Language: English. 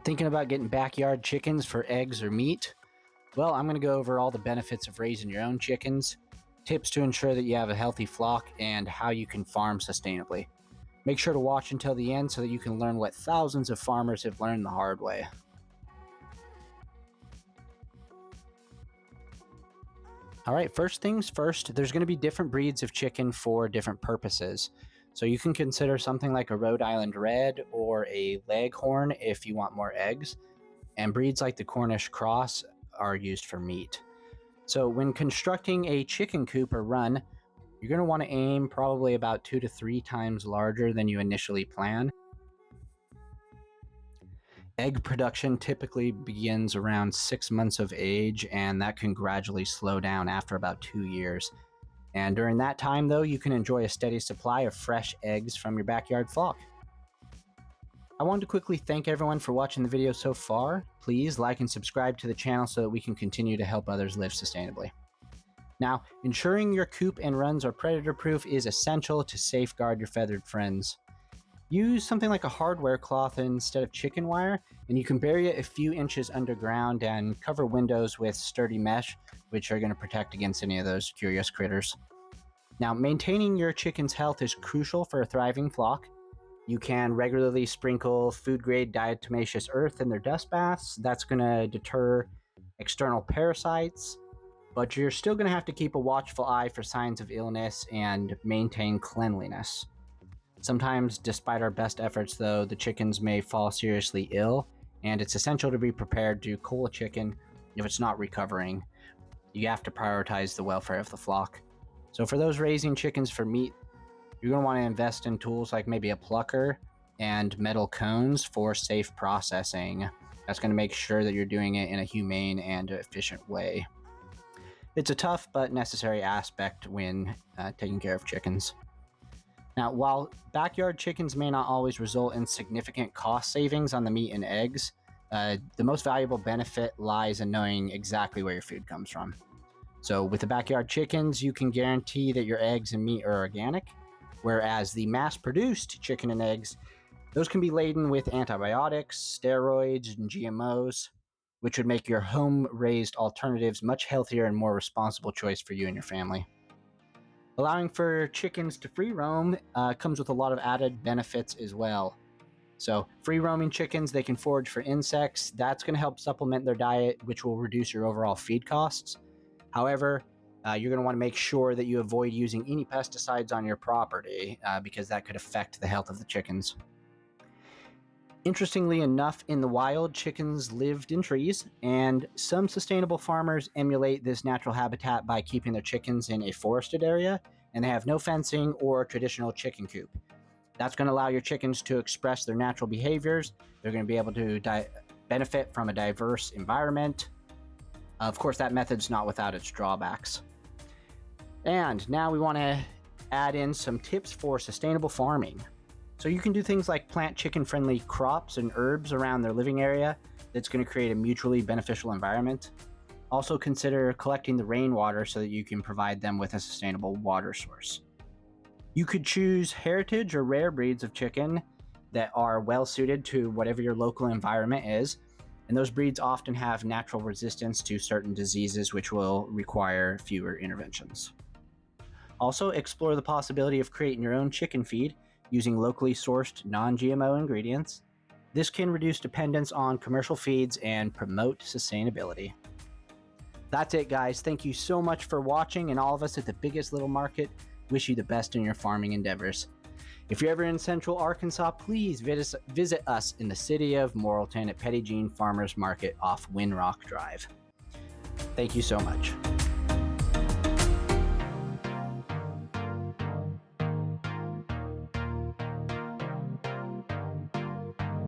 Thinking about getting backyard chickens for eggs or meat? Well, I'm going to go over all the benefits of raising your own chickens, tips to ensure that you have a healthy flock, and how you can farm sustainably. Make sure to watch until the end so that you can learn what thousands of farmers have learned the hard way. All right, first things first, there's going to be different breeds of chicken for different purposes. So you can consider something like a Rhode Island Red or a Leghorn if you want more eggs. And breeds like the Cornish cross are used for meat. So when constructing a chicken coop or run, you're going to want to aim probably about 2 to 3 times larger than you initially plan. Egg production typically begins around 6 months of age, and that can gradually slow down after about 2 years. And during that time, though, you can enjoy a steady supply of fresh eggs from your backyard flock. I wanted to quickly thank everyone for watching the video so far. Please like and subscribe to the channel so that we can continue to help others live sustainably. Now, ensuring your coop and runs are predator-proof is essential to safeguard your feathered friends. Use something like a hardware cloth instead of chicken wire, and you can bury it a few inches underground and cover windows with sturdy mesh, which are going to protect against any of those curious critters. Now, maintaining your chicken's health is crucial for a thriving flock. You can regularly sprinkle food-grade diatomaceous earth in their dust baths. That's going to deter external parasites, but you're still going to have to keep a watchful eye for signs of illness and maintain cleanliness. Sometimes, despite our best efforts, though, the chickens may fall seriously ill, and it's essential to be prepared to cull a chicken if it's not recovering. You have to prioritize the welfare of the flock. So for those raising chickens for meat, you're going to want to invest in tools like maybe a plucker and metal cones for safe processing. That's going to make sure that you're doing it in a humane and efficient way. It's a tough but necessary aspect when taking care of chickens. Now, while backyard chickens may not always result in significant cost savings on the meat and eggs, the most valuable benefit lies in knowing exactly where your food comes from. So with the backyard chickens, you can guarantee that your eggs and meat are organic, whereas the mass-produced chicken and eggs, those can be laden with antibiotics, steroids, and GMOs, which would make your home-raised alternatives much healthier and more responsible choice for you and your family. Allowing for chickens to free roam comes with a lot of added benefits as well. So free roaming chickens, they can forage for insects. That's going to help supplement their diet, which will reduce your overall feed costs. However, you're going to want to make sure that you avoid using any pesticides on your property because that could affect the health of the chickens. Interestingly enough, in the wild, chickens lived in trees, and some sustainable farmers emulate this natural habitat by keeping their chickens in a forested area, and they have no fencing or traditional chicken coop. That's going to allow your chickens to express their natural behaviors. They're going to be able to benefit from a diverse environment. Of course, that method's not without its drawbacks. And now we want to add in some tips for sustainable farming. So you can do things like plant chicken-friendly crops and herbs around their living area. That's going to create a mutually beneficial environment. Also consider collecting the rainwater so that you can provide them with a sustainable water source. You could choose heritage or rare breeds of chicken that are well suited to whatever your local environment is. And those breeds often have natural resistance to certain diseases, which will require fewer interventions. Also, explore the possibility of creating your own chicken feed using locally sourced non-GMO ingredients. This can reduce dependence on commercial feeds and promote sustainability. That's it, guys. Thank you so much for watching, and all of us at the Biggest Little Market wish you the best in your farming endeavors. If you're ever in Central Arkansas, please visit us in the city of Morrilton at Petty Jean Farmers Market off Winrock Drive. Thank you so much.